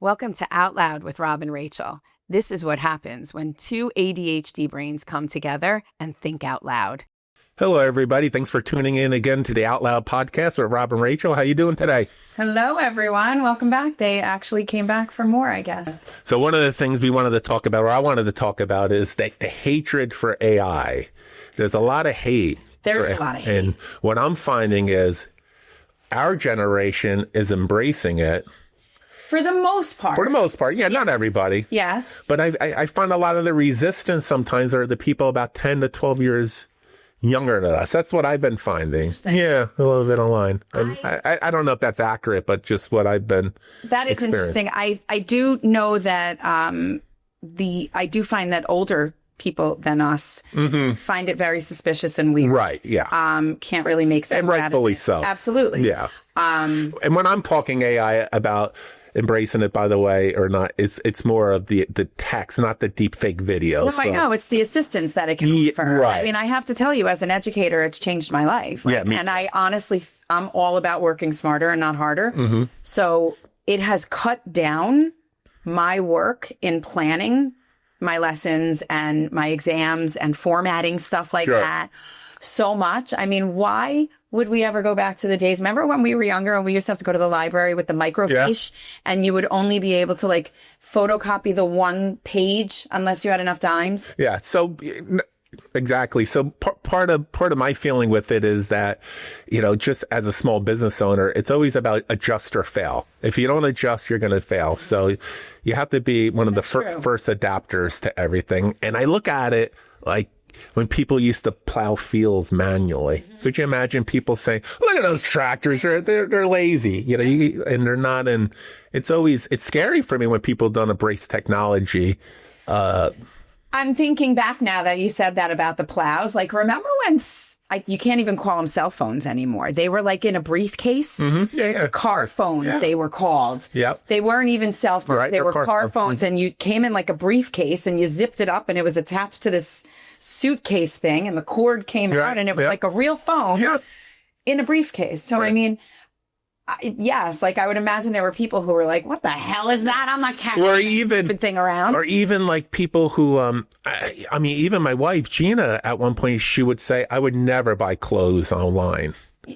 Welcome to Out Loud with Rob and Rachel. This is what happens when two ADHD brains come together and think out loud. Hello, everybody. Thanks for tuning in again to the Out Loud podcast with Rob and Rachel. How you doing today? Hello, everyone. Welcome back. They actually came back for more, I guess. So one of the things we wanted to talk about, or I wanted to talk about, is the hatred for AI. There's a lot of hate. There's a lot of hate. And what I'm finding is our generation is embracing it. For the most part. For the most part. Yeah, Yes. Not everybody. Yes. But I find a lot of the resistance sometimes are the people about 10 to 12 years younger than us. That's what I've been finding. Yeah, a little bit online. I don't know if that's accurate, but just what I've been That is interesting. I do know that I do find that older people than us find it very suspicious and weird. Right, yeah. Can't really make sense. And rightfully so. Absolutely. Yeah. And when I'm talking AI about embracing it, by the way, or not, it's more of the text, not the deep fake videos. No, I know. It's the assistance that it can offer. Right. I mean, I have to tell you, as an educator, it's changed my life. Yeah, me and too. I honestly, I'm all about working smarter and not harder. So it has cut down my work in planning my lessons and my exams and formatting stuff like that so much. I mean, why would we ever go back to the days? Remember when we were younger and we used to have to go to the library with the microfiche and you would only be able to like photocopy the one page unless you had enough dimes? Yeah. So exactly. So part of my feeling with it is that, you know, just as a small business owner, it's always about adjust or fail. If you don't adjust, you're going to fail. So you have to be one of the first adapters to everything. And I look at it like, when people used to plow fields manually, could you imagine people saying, "Look at those tractors; they're lazy," you know, and they're not. And it's scary for me when people don't embrace technology. I'm thinking back now that you said that about the plows. Like, remember when you can't even call them cell phones anymore? They were like in a briefcase. Yeah. Car phones, they were called. Yep. They weren't even cell phones. Right, they were car car phones, and you came in like a briefcase, and you zipped it up, and it was attached to this suitcase thing, and the cord came out, and it was like a real phone in a briefcase. So, I mean, yes, like I would imagine there were people who were like, "What the hell is that? I'm not catching that thing around." Or even like people who, I mean, even my wife Gina, at one point, she would say, "I would never buy clothes online."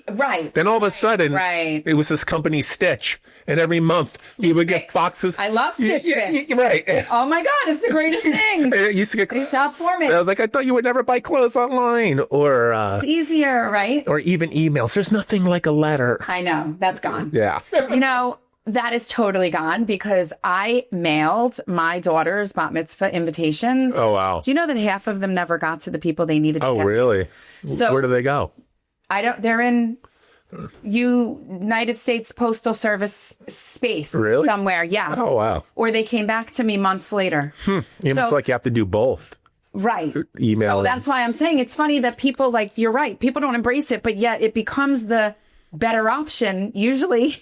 Right. Then all of a sudden, it was this company Stitch, and every month you would get boxes. I love Stitch Fix. Right. Oh my God, it's the greatest thing. It used to get. They shop for me. I was like, I thought you would never buy clothes online, or it's easier, right? Or even emails. There's nothing like a letter. I know, that's gone. Yeah. You know, that is totally gone because I mailed my daughter's bat mitzvah invitations. Oh wow. Do you know that half of them never got to the people they needed to get to? Oh really? So where do they go? They're in United States Postal Service space somewhere. Yes. Oh wow. Or they came back to me months later. It's like you have to do both. Right. Email. So that's why I'm saying it's funny that people, like, you're right, people don't embrace it, but yet it becomes the better option usually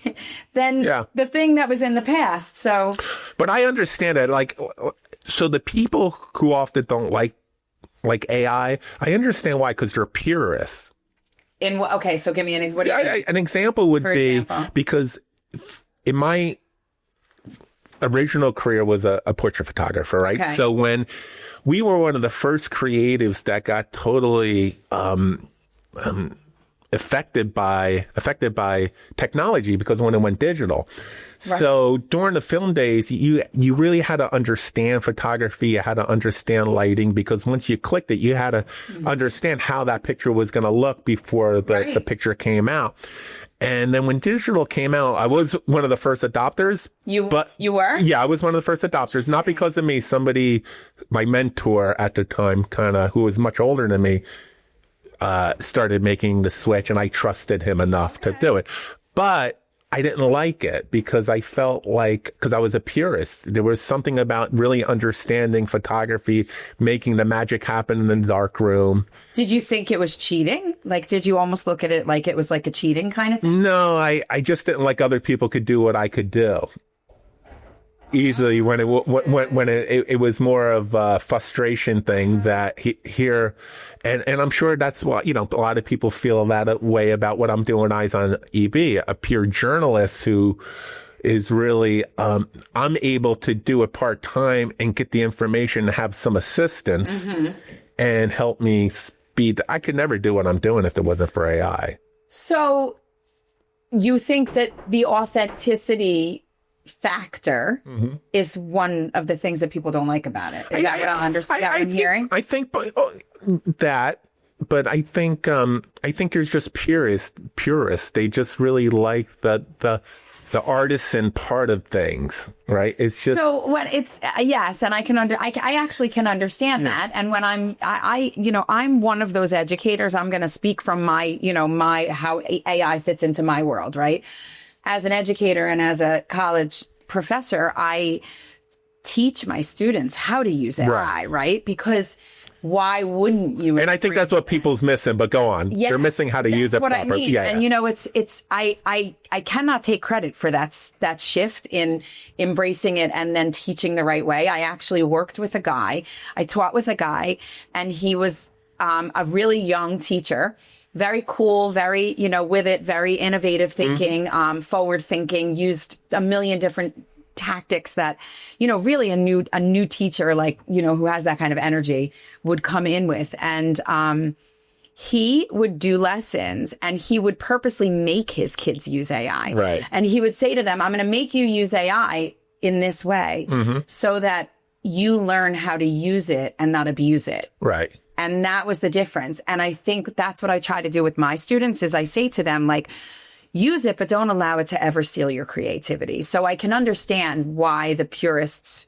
than the thing that was in the past. So, but I understand that, like, so the people who often don't like AI, I understand why, because they're purists. Okay, so give me an example. An example would be because in my original career was a portrait photographer, right? Okay. So when we were one of the first creatives that got totally affected by technology, because when it went digital. Right. So during the film days, you really had to understand photography. You had to understand lighting, because once you clicked it, you had to understand how that picture was going to look before the picture came out. And then when digital came out, I was one of the first adopters. You were? Yeah, I was one of the first adopters. Not because of me. Somebody, my mentor at the time, who was much older than me, started making the switch, and I trusted him enough to do it. But I didn't like it because I felt like, because I was a purist, there was something about really understanding photography, making the magic happen in the dark room. Did you think it was cheating? Like, did you almost look at it like it was like a cheating kind of thing? No, I just didn't like other people could do what I could do easily, when it was more of a frustration thing that here, and I'm sure that's why, you know, a lot of people feel that way about what I'm doing. Eyes on EB, a pure journalist who is really, I'm able to do it part-time and get the information and have some assistance and help me speed. I could never do what I'm doing if it wasn't for AI. So you think that the authenticity factor is one of the things that people don't like about it? Is that what I'm hearing? I think that, but I think there's just purists. They just really like the artisan part of things, right? It's just so when it's yes, and I actually can understand that. And when I'm one of those educators. I'm going to speak from my how AI fits into my world, right? As an educator and as a college professor, I teach my students how to use AI, right? Because why wouldn't you? And I think that's what people's missing, but go on. Yeah, they're missing how to use it properly. I mean. Yeah, and I cannot take credit for that shift in embracing it and then teaching the right way. I actually worked with a guy. I taught with a guy, and he was a really young teacher. Very cool, very, with it, very innovative thinking, forward thinking, used a million different tactics that, really a new teacher, who has that kind of energy would come in with. And, he would do lessons and he would purposely make his kids use AI. Right. And he would say to them, I'm going to make you use AI in this way so that you learn how to use it and not abuse it. Right. And that was the difference. And I think that's what I try to do with my students is I say to them, use it, but don't allow it to ever steal your creativity. So I can understand why the purists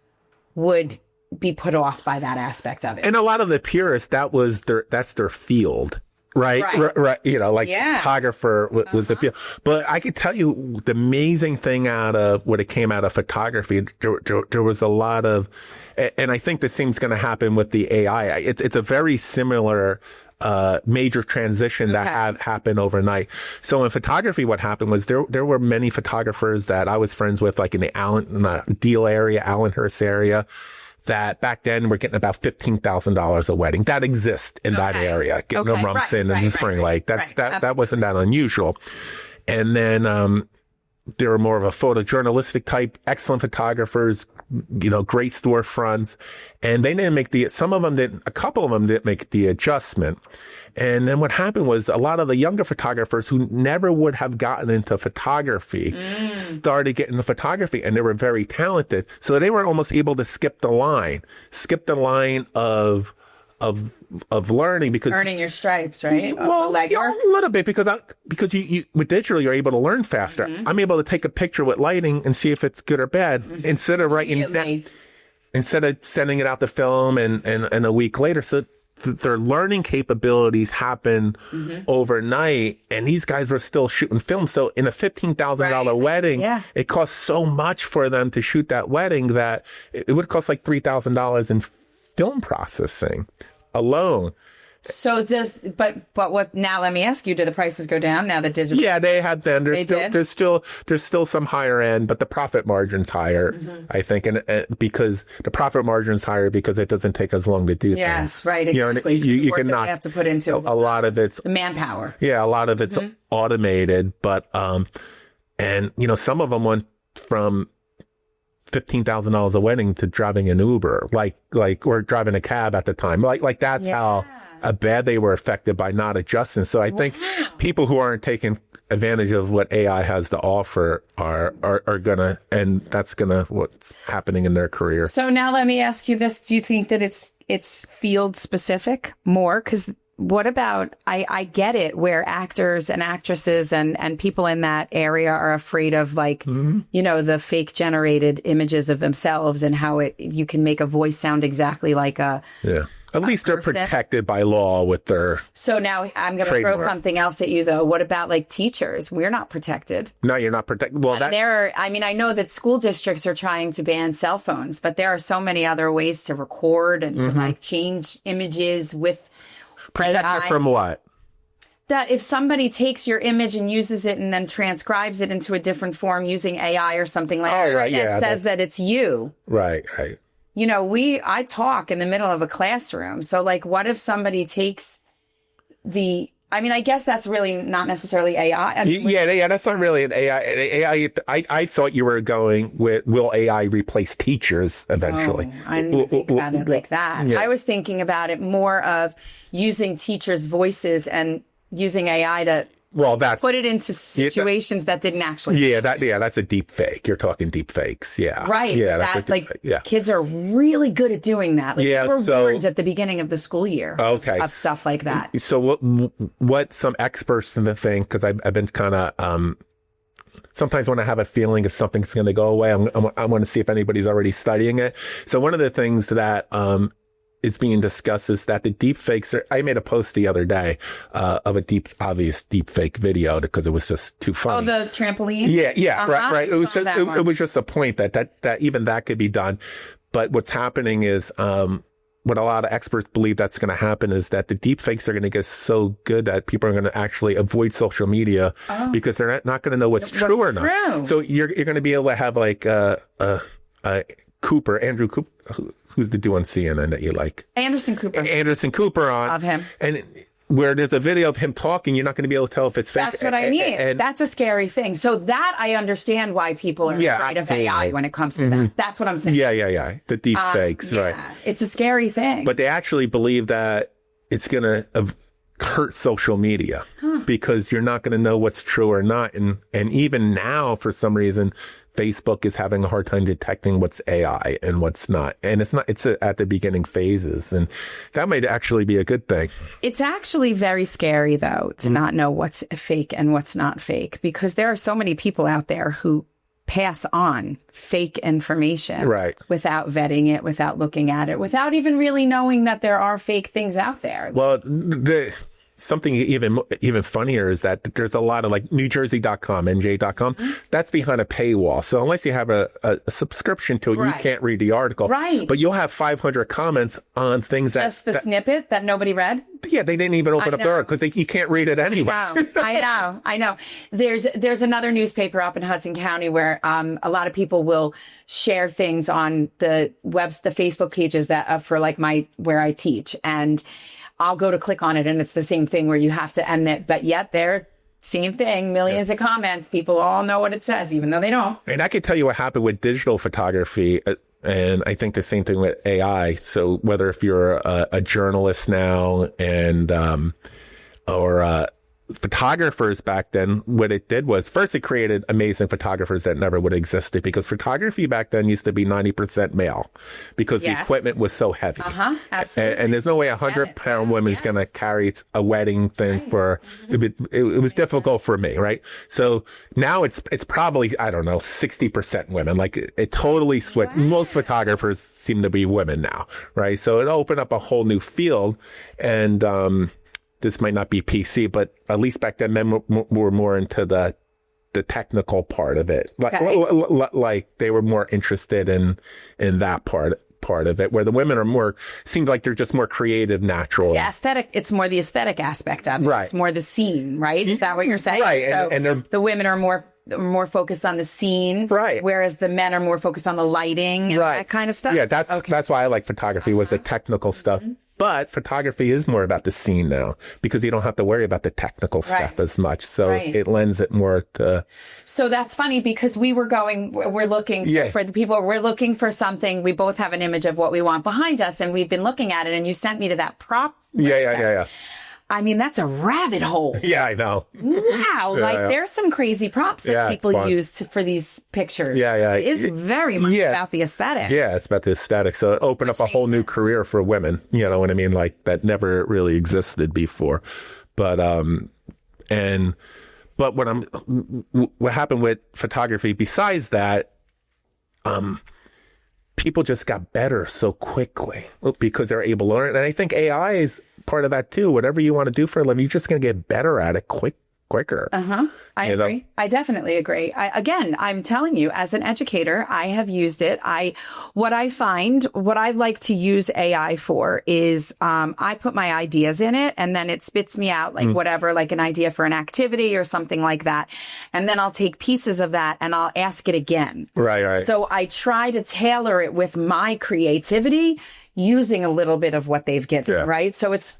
would be put off by that aspect of it. And a lot of the purists, that's their field. Right. Photographer was a field. But I could tell you the amazing thing out of what it came out of photography, there was a lot of, and I think the same's going to happen with the AI. It's a very similar major transition that had happened overnight. So in photography, what happened was there were many photographers that I was friends with, like in the Deal area, Allenhurst area, that back then we're getting about $15,000 a wedding. That exists in that area, getting a Rumson in the Spring Lake. That wasn't that unusual. And then they were more of a photojournalistic type, excellent photographers, great storefronts. And they didn't make a couple of them didn't make the adjustment. And then what happened was a lot of the younger photographers who never would have gotten into photography started getting into photography, and they were very talented. So they were almost able to skip the line of learning, because earning your stripes, right? Well, a little bit, because you with digital you're able to learn faster. I'm able to take a picture with lighting and see if it's good or bad instead of instead of sending it out to film and a week later. So their learning capabilities happen overnight, and these guys were still shooting film. So in a $15,000 wedding, it costs so much for them to shoot that wedding that it would cost like $3,000 in film processing alone. So but what now? Let me ask you: do the prices go down now that digital? Yeah, they had then. There's still some higher end, but the profit margin's higher, I think, and because the profit margin's higher because it doesn't take as long to do. Yes, right. Exactly. You can not have to put into a lot of it's the manpower. Yeah, a lot of it's automated, but and some of them went from $15,000 a wedding to driving an Uber, or driving a cab at the time. Like that's how bad they were affected by not adjusting. So I think people who aren't taking advantage of what AI has to offer are gonna, and that's gonna what's happening in their career. So now let me ask you this: do you think that it's field specific more? Because what about, I get it, where actors and actresses and people in that area are afraid of the fake generated images of themselves and how you can make a voice sound exactly like a At least they're protected by law with their So now I'm going to throw something else at you, though. What about teachers? We're not protected. No, you're not protected. Well, I know that school districts are trying to ban cell phones, but there are so many other ways to record and to change images with protected from what? That if somebody takes your image and uses it and then transcribes it into a different form using AI or something like that, it says that it's you. Right. I talk in the middle of a classroom. So what if somebody takes the I mean, I guess that's really not necessarily AI. Yeah, that's not really an AI. I thought you were going with, will AI replace teachers eventually? Oh, I didn't think about it like that. Yeah. I was thinking about it more of using teachers' voices and using AI to put it into situations that didn't actually. Yeah, that's a deep fake. You're talking deep fakes. Yeah. Right. Yeah, that's a deep fake. Kids are really good at doing that. Like, they were warned at the beginning of the school year. Okay. Of stuff like that. So what some experts think, because I've been kind of, sometimes when I have a feeling if something's going to go away, I want to see if anybody's already studying it. So one of the things that, is being discussed is that the deep fakes I made a post the other day of a obvious deep fake video because it was just too funny. Oh, the trampoline? Yeah, right. It was just a point that even that could be done. But what's happening is what a lot of experts believe that's going to happen is that the deep fakes are going to get so good that people are going to actually avoid social media because they're not going to know what's true or not. So you're going to be able to have like Andrew Cooper, who's the dude on CNN that you like? Anderson Cooper on. Of him. And where there's a video of him talking, you're not going to be able to tell if it's fake. That's what I mean. That's a scary thing. So that I understand why people are afraid of AI when it comes to that. That's what I'm saying. Yeah. The deep fakes, right. It's a scary thing. But they actually believe that it's going to hurt social media because you're not going to know what's true or not. And even now, for some reason, Facebook is having a hard time detecting what's AI and what's not. And it's at the beginning phases. And that might actually be a good thing. It's actually very scary, though, to not know what's fake and what's not fake, because there are so many people out there who pass on fake information without vetting it, without looking at it, without even really knowing that there are fake things out there. Well, something even funnier is that there's a lot of like NewJersey.com, NJ.com, that's behind a paywall. So unless you have a subscription to it, you can't read the article. Right. But you'll have 500 comments on things just the snippet that nobody read. Yeah, they didn't even open up the article because you can't read it anyway. I know. There's another newspaper up in Hudson County where a lot of people will share things on the Facebook pages that for like where I teach, and I'll go to click on it and it's the same thing where you have to end it, but yet they're same thing, millions of comments. People all know what it says, even though they don't. And I could tell you what happened with digital photography. And I think the same thing with AI. So whether if you're a journalist now or photographers back then, what it did was first it created amazing photographers that never would have existed, because photography back then used to be 90% male because the equipment was so heavy. Absolutely. And there's no way 100-pound woman's going to carry a wedding thing for it was difficult for me, right? So now it's probably, I don't know, 60% women. Like it totally switched. Most photographers seem to be women now, right? So it opened up a whole new field. And this might not be PC, but at least back then men were more into the technical part of it. Like they were more interested in that part of it, where the women are more, seems like they're just more creative, natural. Yeah, aesthetic. It's more the aesthetic aspect of it. Right. It's more the scene, right? Is that what you're saying? Right. So and the women are more focused on the scene, right? Whereas the men are more focused on the lighting and that kind of stuff. Yeah, that's why I like photography, was the technical stuff. But photography is more about the scene now because you don't have to worry about the technical stuff as much. So it lends it more to. So that's funny because we're looking, for the people, we're looking for something. We both have an image of what we want behind us, and we've been looking at it, and you sent me to that prop. Yeah. I mean, that's a rabbit hole. Yeah, I know. Wow. There's some crazy props that people use for these pictures. Yeah. It is very much about the aesthetic. Yeah, it's about the aesthetic. So it opened up a whole new career for women. You know what I mean? Like that never really existed before. But, what happened with photography besides that, people just got better so quickly because they're able to learn. And I think AI is part of that too. Whatever you want to do for a living, you're just going to get better at it quicker. I agree. I definitely agree. I'm telling you, as an educator, I have used it. What I like to use AI for is, I put my ideas in it and then it spits me out whatever, like an idea for an activity or something like that. And then I'll take pieces of that and I'll ask it again. Right. So I try to tailor it with my creativity using a little bit of what they've given, right? So it's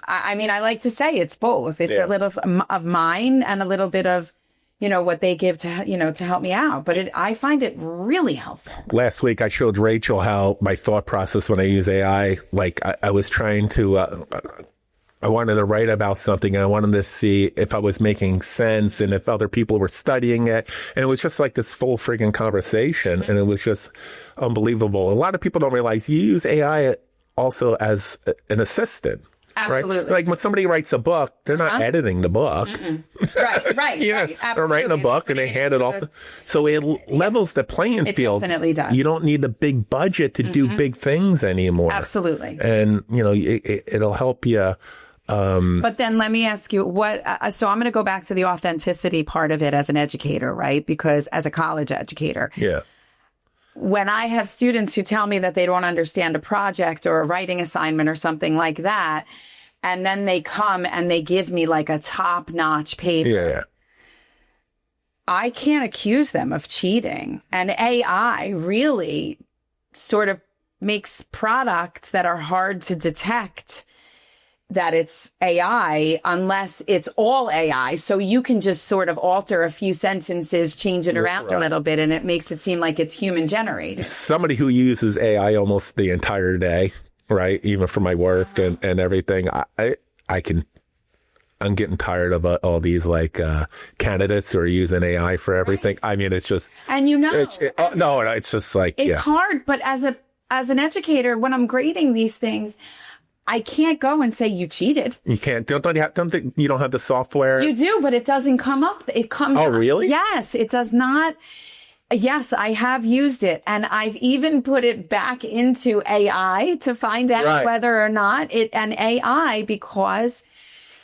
I mean, I like to say it's both. It's a little of mine and a little bit of, what they give to, to help me out. But I find it really helpful. Last week, I showed Rachel how my thought process when I use AI, like I was trying to, I wanted to write about something and I wanted to see if I was making sense and if other people were studying it. And it was just like this full friggin' conversation. And it was just unbelievable. A lot of people don't realize you use AI also as an assistant. Absolutely. Right? Like when somebody writes a book, they're not editing the book. Right. Right. They're writing a book and they hand it off. So it levels the playing field. It definitely does. You don't need a big budget to do big things anymore. Absolutely. And, it'll help you. But then let me ask you so I'm going to go back to the authenticity part of it as an educator, right? Because as a college educator. Yeah. When I have students who tell me that they don't understand a project or a writing assignment or something like that, and then they come and they give me like a top-notch paper, I can't accuse them of cheating. And AI really sort of makes products that are hard to detect that it's AI unless it's all AI. So you can just sort of alter a few sentences, change it around a little bit, and it makes it seem like it's human generated. Somebody who uses AI almost the entire day, right? Even for my work and everything, I'm getting tired of all these candidates who are using AI for everything. Right. I mean, it's just, and it's just like, it's hard. But as an educator, when I'm grading these things, I can't go and say you cheated. You can't. Don't think you don't have the software? You do, but it doesn't come up. It comes. Oh, really? Yes, it does not. Yes, I have used it, and I've even put it back into AI to find out whether or not an AI, because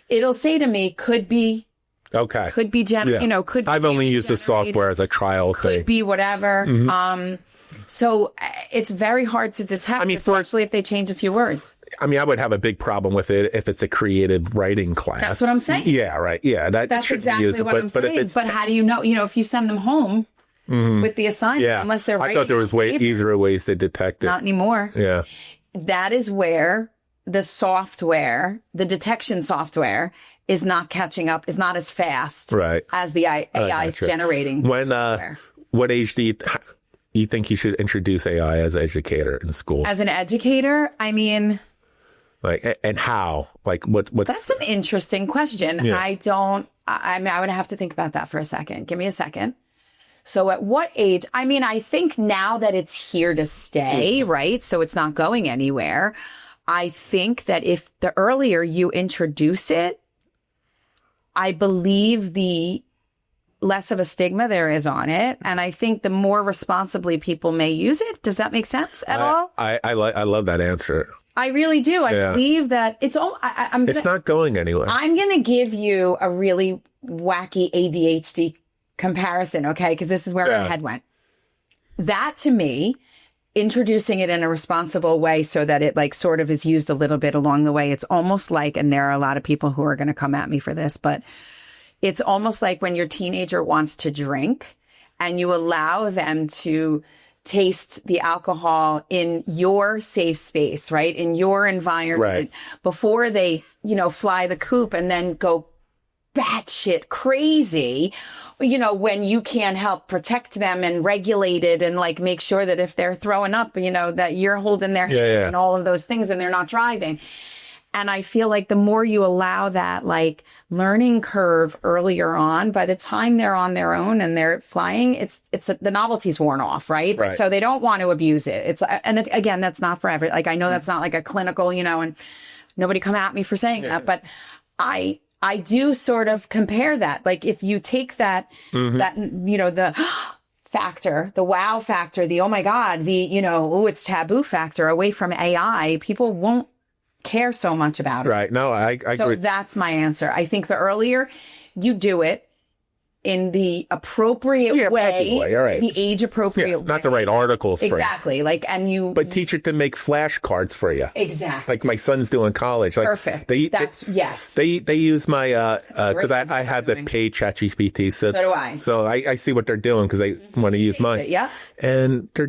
it'll say to me, could be. Okay. Could be could. I've only used the software as a trial thing. Could be whatever. So it's very hard to detect, especially if they change a few words. I mean, I would have a big problem with it if it's a creative writing class. That's what I'm saying. Yeah, right. Yeah, that's exactly what I'm saying. But how do you know? If you send them home with the assignment, unless they're writing, I thought there was easier ways to detect it. Not anymore. Yeah. That is where the software, the detection software, is not catching up, is not as fast as the AI generating software. What age do you think you should introduce AI as an educator in school? As an educator, I mean... and how? What's... That's an interesting question. Yeah. I would have to think about that for a second. Give me a second. So at what age? I mean, I think now that it's here to stay, right? So it's not going anywhere. I think that if the earlier you introduce it, I believe the less of a stigma there is on it. And I think the more responsibly people may use it. Does that make sense at all? I love that answer. I really do. I believe that it's all, it's not going anywhere. I'm going to give you a really wacky ADHD comparison, okay? Because this is where my head went. That to me, introducing it in a responsible way so that it sort of is used a little bit along the way. It's almost like, and there are a lot of people who are going to come at me for this, but it's almost like when your teenager wants to drink and you allow them to taste the alcohol in your safe space, right? In your environment before they, fly the coop and then go batshit crazy, when you can't help protect them and regulate it and make sure that if they're throwing up, that you're holding their hand and all of those things and they're not driving. And I feel like the more you allow that learning curve earlier on, by the time they're on their own and they're flying, the novelty's worn off, right? So they don't want to abuse it. Again, that's not for every, I know that's not a clinical, and nobody come at me for saying that, but I do sort of compare that. If you take that, the factor, the wow factor, the, oh my God, the, it's taboo factor away from AI, people won't care so much about it. Right. No, I so agree. That's my answer. I think the earlier you do it in the appropriate way, all right. the age appropriate way. Not to write articles exactly. for you. But teach it to make flashcards for you. Exactly. Like my son's doing college. Perfect. Yes. They use my, because I had the paid ChatGPT. So do I. So I see what they're doing because they want to use mine. Yeah. And they're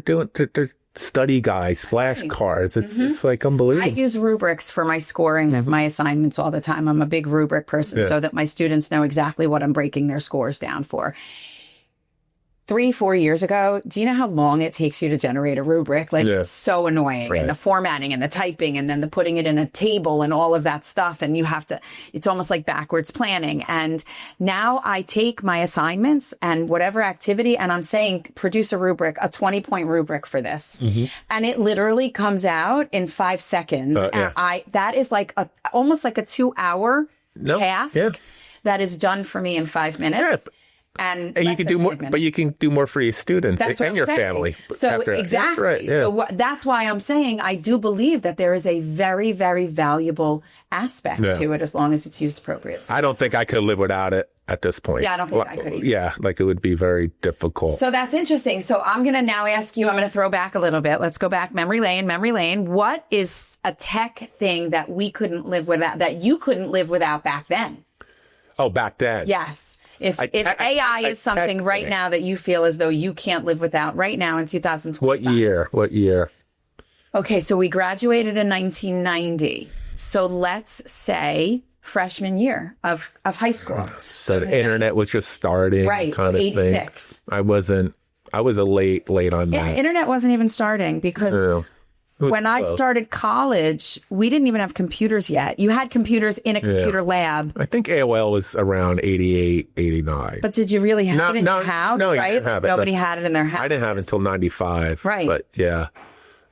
study guides, flashcards. It's like unbelievable. I use rubrics for my scoring of my assignments all the time. I'm a big rubric person so that my students know exactly what I'm breaking their scores down for. 3-4 years ago, do you know how long it takes you to generate a rubric? Like, it's so annoying. And the formatting and the typing and then the putting it in a table and all of that stuff. And you have to, it's almost like backwards planning. And now I take my assignments and whatever activity, and I'm saying, produce a rubric, a 20-point rubric for this. And it literally comes out in 5 seconds. And that is like almost like a 2-hour task that is done for me in 5 minutes. And you can do more, but you can do more for your students and your family. So exactly. Right, so that's why I'm saying I do believe that there is a very, very valuable aspect to it as long as it's used appropriately. I don't think I could live without it at this point. Yeah, I don't think I could either. Yeah, like it would be very difficult. So that's interesting. So I'm going to now ask you, I'm going to throw back a little bit. Let's go back memory lane. What is a tech thing that we couldn't live without, that you couldn't live without back then? Oh, back then. Yes. If AI is something right now that you feel as though you can't live without right now in 2020. What year? Okay, so we graduated in 1990. So let's say freshman year of high school. So the internet was just starting, right? Kind of 86. Thing. I was a late on that. Yeah, internet wasn't even starting because when I started college, we didn't even have computers yet. You had computers in a computer lab. I think AOL was around 88, 89. But did you really have it in your house? No, right? You didn't have it. Nobody had it in their house. I didn't have it until 95. Right. But yeah.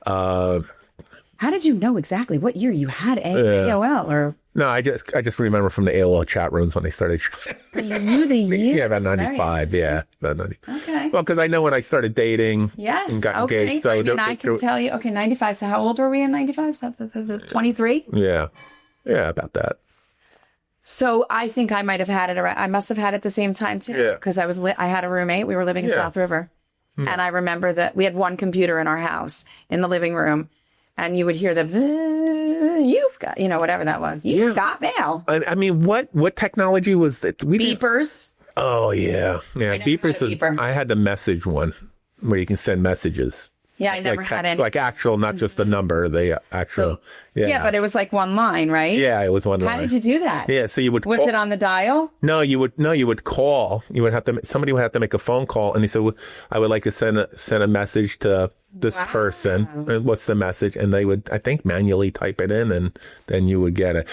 How did you know exactly what year you had AOL? Or no, I just remember from the AOL chat rooms when they started. You knew the year? Yeah, about 95. Yeah, about 90. Okay. Well, because I know when I started dating. Yes. And got engaged. So I can tell you. Okay, 95. So how old were we in 95? 23? Yeah. Yeah, about that. So I think I might have had it around. I must have had it at the same time too. Yeah. Because I had a roommate. We were living in South River. And I remember that we had one computer in our house in the living room. And you would hear the bzzz, you've got, whatever that was. You've got mail. I mean, what technology was that? Beepers. Oh, yeah. Yeah, beepers. I had the message one where you can send messages. Yeah, I never had any. Like actual, not just the number, the actual. Yeah, but it was like one line, right? Yeah, it was one line. How did you do that? Yeah, so you would. Was it on the dial? No, you would call. You would have to. Somebody would have to make a phone call, and he said, "I would like to send a message to this person. What's the message?" And they would, I think, manually type it in, and then you would get it.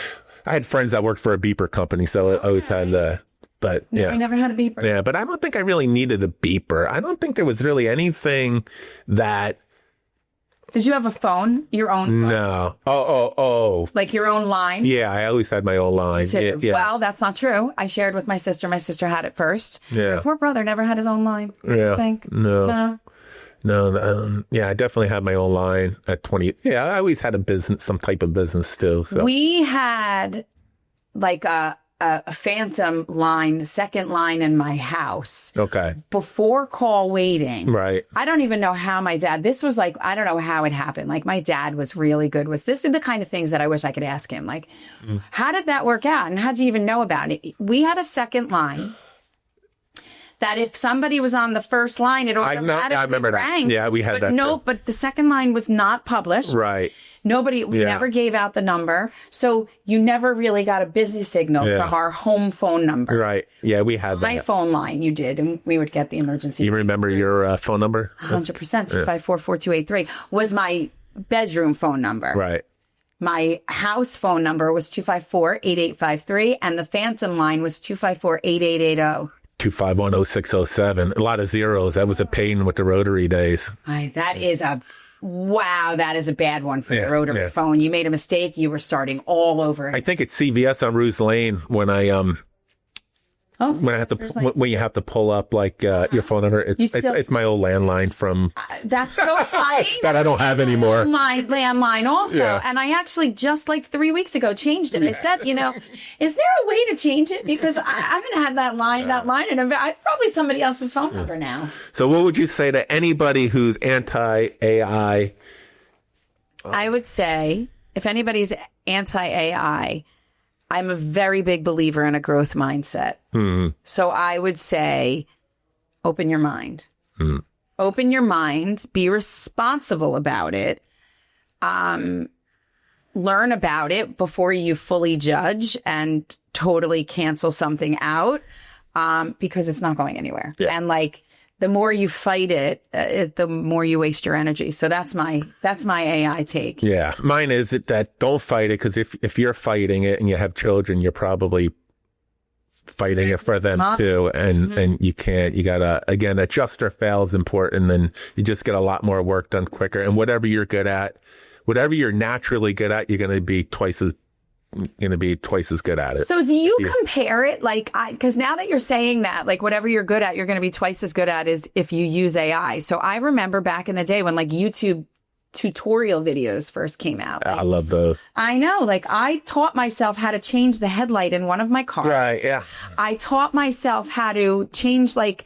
I had friends that worked for a beeper company, so I always had the. But I never had a beeper. Yeah, but I don't think I really needed a beeper. I don't think there was really anything that. Did you have a phone? Your own phone? No. Oh. Like your own line? Yeah, I always had my own line. Yeah. Well, that's not true. I shared with my sister. My sister had it first. Yeah. My poor brother never had his own line. Yeah. I think. No. Yeah, I definitely had my own line at 20. Yeah, I always had some type of business too. So. We had like a phantom line, the second line in my house. Okay. Before call waiting. Right. I don't even know how this was like, I don't know how it happened. Like my dad was really good with this. Are the kind of things that I wish I could ask him. Like, how did that work out? And how'd you even know about it? We had a second line that if somebody was on the first line, it automatically I remember rang. That. Yeah, we had that. No, but the second line was not published. Right. We never gave out the number. So you never really got a busy signal from our home phone number. Right. Yeah, we had that. My phone line, you did, and we would get the emergency. You remember your phone number? 100%, 254-4283 was my bedroom phone number. Right. My house phone number was 254-8853, and the phantom line was 254-8880. 2510607. A lot of zeros. That was a pain with the rotary days. That is a bad one for the rotary phone. You made a mistake. You were starting all over. I think it's CVS on Ruse Lane when I when you have to pull up like your phone number. It's my old landline from. That's so funny. that I don't have anymore. My landline also, and I actually just like 3 weeks ago changed it. I said, is there a way to change it because I haven't had that line, and I probably somebody else's phone number now. So, what would you say to anybody who's anti-AI? I would say if anybody's anti-AI. I'm a very big believer in a growth mindset. Mm-hmm. So I would say, open your mind. Mm-hmm. open your mind, be responsible about it, learn about it before you fully judge and totally cancel something out, because it's not going anywhere. Yeah. And like, the more you fight it, the more you waste your energy. So that's my AI take. Yeah. Mine is that don't fight it, because if you're fighting it and you have children, you're probably fighting it for them too. And you gotta, again, adjust or fail is important, and you just get a lot more work done quicker. And whatever you're good at, whatever you're naturally good at, you're going to be twice as good at it. So do you compare it, like, because now that you're saying that, like, whatever you're good at, you're going to be twice as good at is if you use AI. So I remember back in the day when like YouTube tutorial videos first came out. Like, I love those. I know. Like, I taught myself how to change the headlight in one of my cars. Right, yeah. I taught myself how to change, like,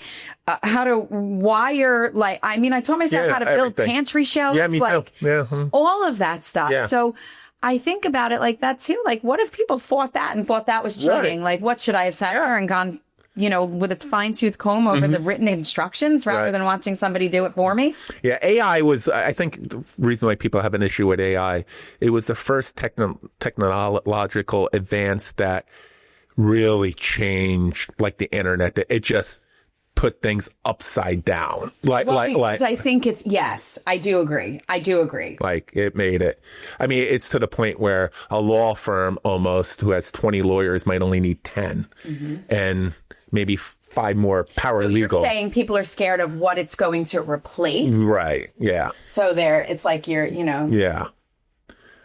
how to wire, like, I mean, I taught myself how to build pantry shelves. Yeah, me like, too. Yeah. All of that stuff. Yeah. So I think about it like that too. Like, what if people fought that and thought that was cheating? Right. Like, what should I have sat there and gone, you know, with a fine-tooth comb over the written instructions rather than watching somebody do it for me? Yeah, AI was, I think the reason why people have an issue with AI, it was the first technological advance that really changed, like, the internet. That it just put things upside down. Like I think it's, yes, I do agree. Like, it made it, I mean, it's to the point where a law firm almost who has 20 lawyers might only need 10. And maybe 5 more paralegals. So you're saying people are scared of what it's going to replace? Right, yeah. So it's like you're, you know. Yeah.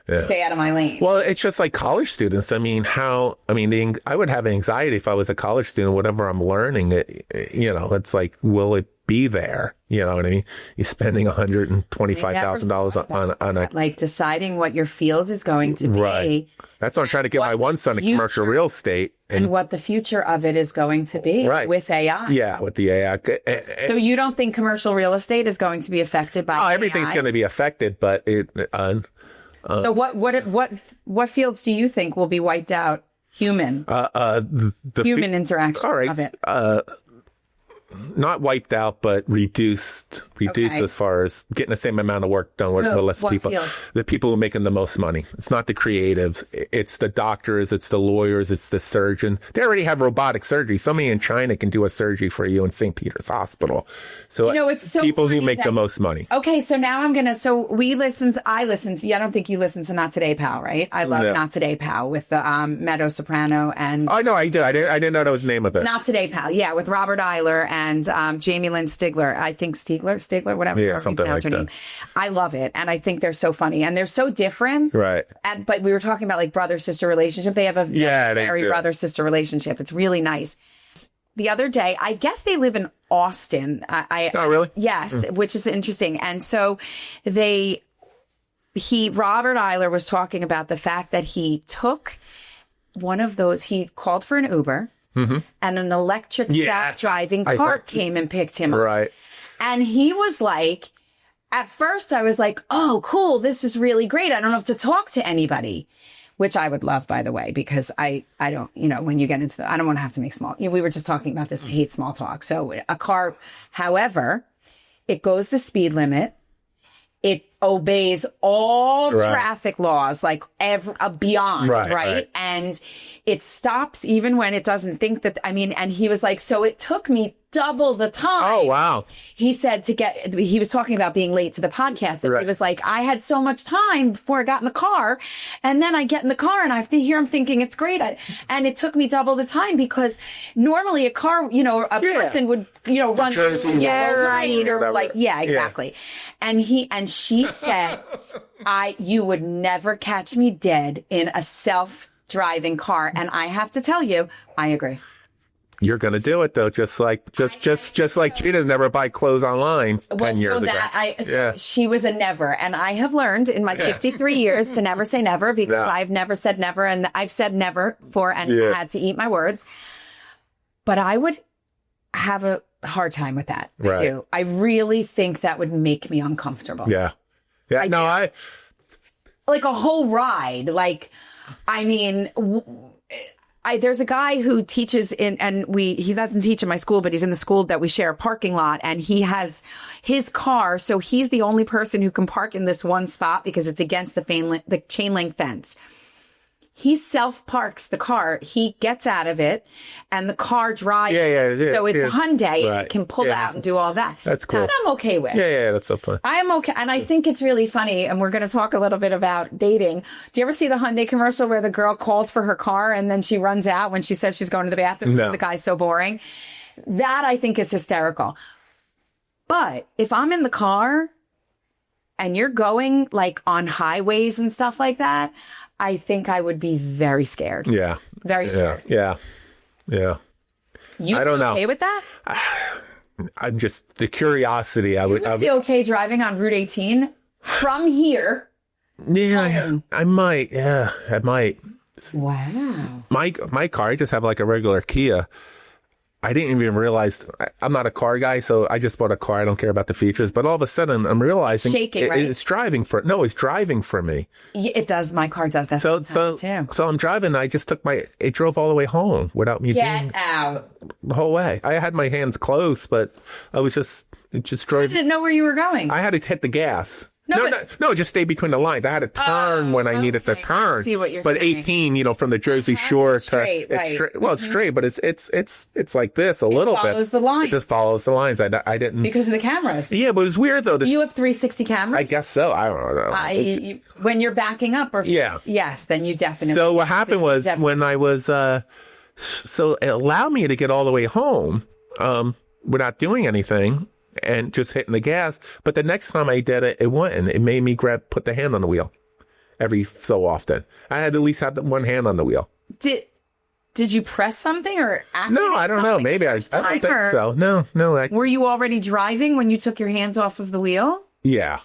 Stay out of my lane. Well, it's just like college students. I mean, I would have anxiety if I was a college student, whatever I'm learning, it's like, will it be there? You know what I mean? You're spending $125,000 on a, like, deciding what your field is going to be. Right. That's what I'm trying to get my one son in commercial real estate. And what the future of it is going to be with AI. Yeah, with the AI. So you don't think commercial real estate is going to be affected by AI? Everything's going to be affected, but so what fields do you think will be wiped out? Human interaction of it. Not wiped out, but reduced as far as getting the same amount of work done with less people. Field? The people who are making the most money. It's not the creatives. It's the doctors. It's the lawyers. It's the surgeons. They already have robotic surgery. Somebody in China can do a surgery for you in St. Peter's Hospital. So, it's so people who make the most money. Okay, so now I listen to, I don't think you listen to Not Today, Pal, right? I love Not Today, Pal with the Meadow Soprano and... Oh, no, I did. I didn't know that was the name of it. Not Today, Pal, yeah, with Robert Eiler and Jamie Lynn Stigler. I think Stigler, whatever. Yeah, something like that. Name. I love it. And I think they're so funny. And they're so different. Right. But we were talking about, like, brother-sister relationship. They have a very brother-sister relationship. It's really nice. The other day, I guess they live in Austin. Oh, really? Yes, which is interesting. And so Robert Eiler was talking about the fact that he took one of those, he called for an Uber. And an electric self-driving car came and picked him up. Right. And he was like, at first I was like, oh, cool, this is really great. I don't have to talk to anybody, which I would love, by the way, because I don't, when you get into I don't want to have to make we were just talking about this. I hate small talk. So a car, however, it goes the speed limit. It obeys all traffic laws, like beyond, right? And it stops even when it doesn't think that, and he was like, so it took me double the time. Oh, wow. He said he was talking about being late to the podcast. And he was like, I had so much time before I got in the car. And then I get in the car and I'm thinking it's great. And it took me double the time because normally a car, a person would, run. Exactly. Yeah. And she said, you would never catch me dead in a self-driving car. And I have to tell you, I agree. You're going to do it though, just like Gina never buy clothes online 10 years ago. She was a never, and I have learned in my 53 years to never say never because I've never said never, and I've said never before and had to eat my words. But I would have a hard time with that. I do. I really think that would make me uncomfortable. Yeah. I like a whole ride. Like, there's a guy who teaches he doesn't teach in my school, but he's in the school that we share a parking lot, and he has his car. So he's the only person who can park in this one spot because it's against the chain link fence. He self-parks the car. He gets out of it, and the car drives. Yeah. So it's a Hyundai, and it can pull out and do all that. That's cool. That I'm okay with. Yeah, that's so fun. I am okay. And I think it's really funny, and we're going to talk a little bit about dating. Do you ever see the Hyundai commercial where the girl calls for her car, and then she runs out when she says she's going to the bathroom because the guy's so boring? That, I think, is hysterical. But if I'm in the car, and you're going, like, on highways and stuff like that, I think I would be very scared. Yeah. Very scared. Yeah. You I don't know. Okay with that? I'm just the curiosity. I would be okay driving on Route 18 from here. Yeah, I might. Yeah, I might. Wow. My car, I just have like a regular Kia. I didn't even realize, I'm not a car guy, so I just bought a car. I don't care about the features. But all of a sudden, I'm realizing shaking, right? It's driving for me. It does. My car does that. So I'm driving. I just it drove all the way home without me Get out. The whole way. I had my hands closed, but it just drove. I didn't know where you were going. I had to hit the gas. No, just stay between the lines. I had to turn when I needed to turn. I see what you're saying. 18, from the Jersey Shore straight, to straight. Well, it's straight, but it's like this a little bit. It follows the lines. It just follows the lines. I didn't because of the cameras. Yeah, but it was weird though. You have 360 cameras. I guess so. I don't know. When you're backing up, yes, then you definitely. So what happened was when I was so it allowed me to get all the way home without doing anything. And just hitting the gas. But the next time I did it, it wouldn't. It made me put the hand on the wheel every so often. I had to at least have one hand on the wheel. Did you press something or activate No, I don't know. Maybe I don't think so. No. Were you already driving when you took your hands off of the wheel? Yeah.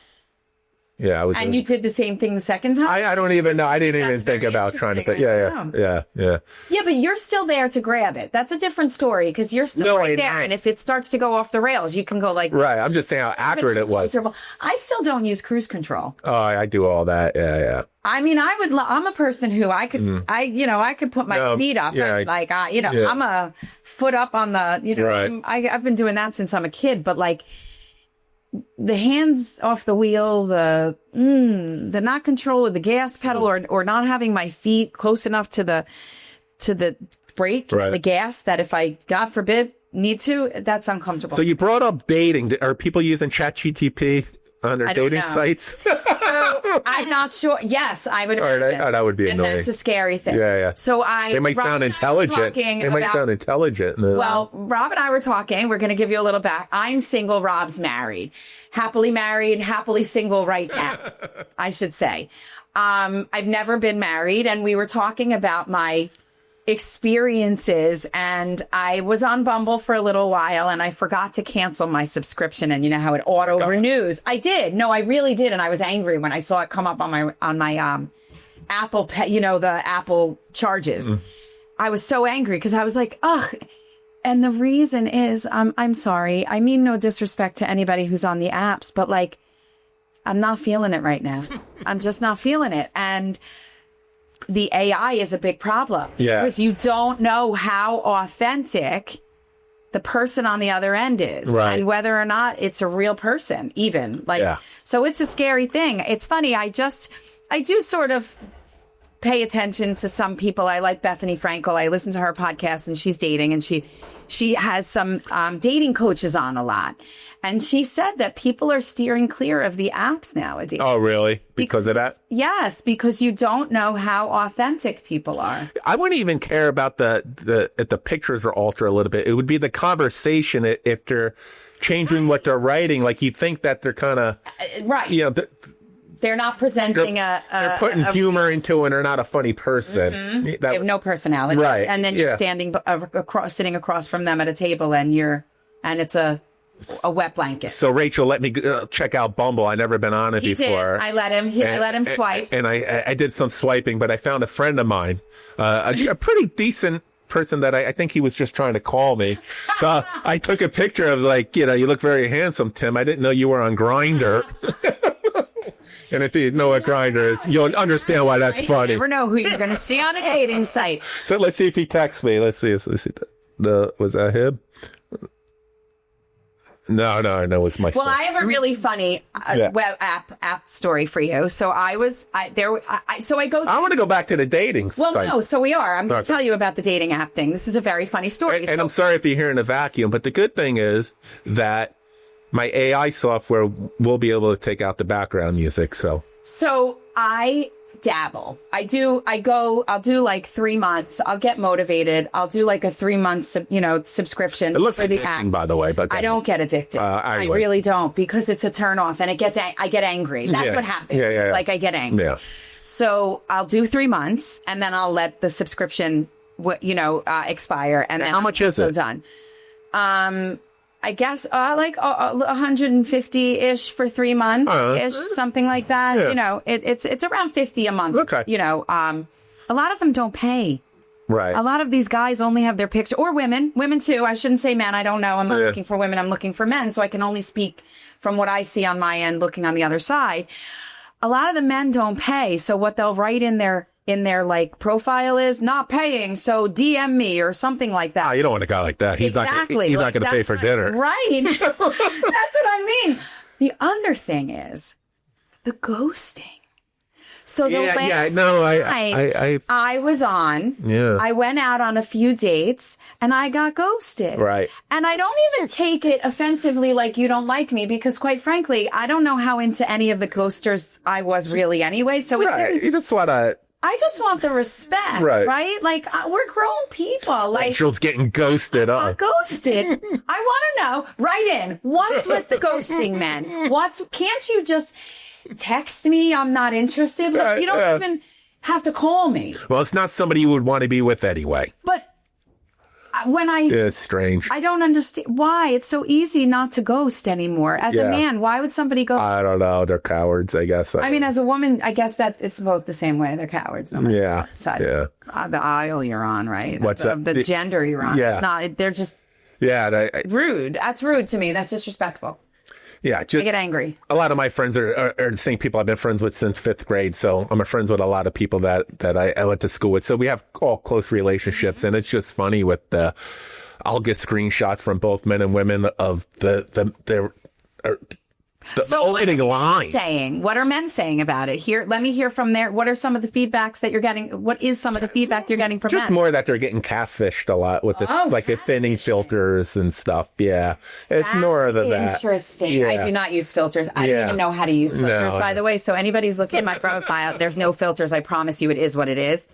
Yeah, I was. And you did the same thing the second time? I don't even know. I didn't even think about trying to think. Yeah. Yeah, but you're still there to grab it. That's a different story because you're still right there. And if it starts to go off the rails, you can go like... Right. I'm just saying how accurate it was. I still don't use cruise control. Oh, I do all that. Yeah. I mean, I'm a person who I could, I could put my feet up. Yeah, and I'm a foot up on the, Right. I've been doing that since I'm a kid, but like... the hands off the wheel, the not control of the gas pedal or not having my feet close enough to the brake, the gas, that if I, God forbid, need to, that's uncomfortable. So you brought up dating. Are people using ChatGPT on their dating sites? So I'm not sure. Yes, I would imagine. That would be annoying. And that's a scary thing. Yeah. So they might sound intelligent. Well, Rob and I were talking. We're going to give you a little back. I'm single. Rob's married. Happily married, happily single right now, I should say. I've never been married, and we were talking about my experiences, and I was on Bumble for a little while, and I forgot to cancel my subscription, and you know how it auto renews. I did. No, I really did, and I was angry when I saw it come up on my Apple Pay, the Apple charges. I was so angry because I was like, ugh. And the reason is, I'm sorry. I mean, no disrespect to anybody who's on the apps, but like, I'm not feeling it right now. I'm just not feeling it. And the AI is a big problem. Yeah. Because you don't know how authentic the person on the other end is. Right. And whether or not it's a real person, even. So it's a scary thing. It's funny. I do sort of pay attention to some people. I like Bethany Frankel. I listen to her podcast, and she's dating, and she has some dating coaches on a lot. And she said that people are steering clear of the apps nowadays. Oh, really? Because of that? Yes, because you don't know how authentic people are. I wouldn't even care about if the pictures are altered a little bit. It would be the conversation if they're changing what they're writing. Like, you think that they're kind of... right. They're not presenting they're putting humor into it, and they're not a funny person. Mm-hmm. They have no personality. Right. And then you're standing sitting across from them at a table, and it's a wet blanket. So Rachel let me check out Bumble. I never been on it before. Did. I let him swipe. And I did some swiping, but I found a friend of mine, a pretty decent person that I think he was just trying to call me. So I took a picture of you look very handsome, Tim. I didn't know you were on Grindr. And if you know what Grindr is, you'll understand why that's funny. You never know who you're going to see on a dating site. So let's see if he texts me. Let's see. Was that him? No, it was my son. Well, I have a really funny web app story for you. So I go. I want to go back to the dating Well, site. no, so we are. I'm going to tell you about the dating app thing. This is a very funny story. And I'm sorry if you're hearing a vacuum, but the good thing is that my AI software will be able to take out the background music. So I dabble. I'll do like 3 months. I'll get motivated. I'll do like a 3-month, subscription. It looks for the addicting, app. by the way, but I don't get addicted. I really don't, because it's a turn off and I get angry. That's what happens. It's like I get angry. Yeah. So I'll do 3 months and then I'll let the subscription, expire. And then how much is it? Done. I guess like 150-ish for 3 months-ish, something like that. Yeah. It's around 50 a month. Okay. A lot of them don't pay. Right. A lot of these guys only have their picture, or women too. I shouldn't say men. I don't know. I'm not looking for women. I'm looking for men. So I can only speak from what I see on my end, looking on the other side. A lot of the men don't pay. So what they'll write in their like profile is not paying, so DM me or something like that. Oh, you don't want a guy like that. He's not going to pay for dinner. Right. That's what I mean. The other thing is the ghosting. So the last night I was on, I went out on a few dates and I got ghosted. Right. And I don't even take it offensively like you don't like me, because quite frankly, I don't know how into any of the ghosters I was really anyway. So it didn't. You just want to... I just want the respect, right? Like, we're grown people. Like, Rachel's getting ghosted. Ghosted. I want to know, write in, what's with the ghosting men? Can't you just text me? I'm not interested. Like, you don't even have to call me. Well, it's not somebody you would want to be with anyway. But it's strange. I don't understand why it's so easy not to ghost anymore. As a man, why would somebody go? I don't know. They're cowards, I guess. I mean, as a woman, I guess that it's both the same way. They're cowards. No matter what side. Yeah. The aisle you're on, right? What's that? The gender you're on. Yeah. It's not. They're just. Yeah. Rude. That's rude to me. That's disrespectful. Yeah, I get angry. A lot of my friends are the same people I've been friends with since 5th grade. So I'm friends with a lot of people that I went to school with. So we have all close relationships, and it's just funny with I'll get screenshots from both men and women of the opening line. What are men saying about it? Let me hear from there. What are some of the feedbacks that you're getting? What is some of the feedback you're getting from men? Just more that they're getting catfished a lot with the thinning filters and stuff. Yeah. It's more than that. Interesting. Yeah. I do not use filters. I don't even know how to use filters, by the way. So anybody who's looking at my profile, there's no filters. I promise you it is what it is.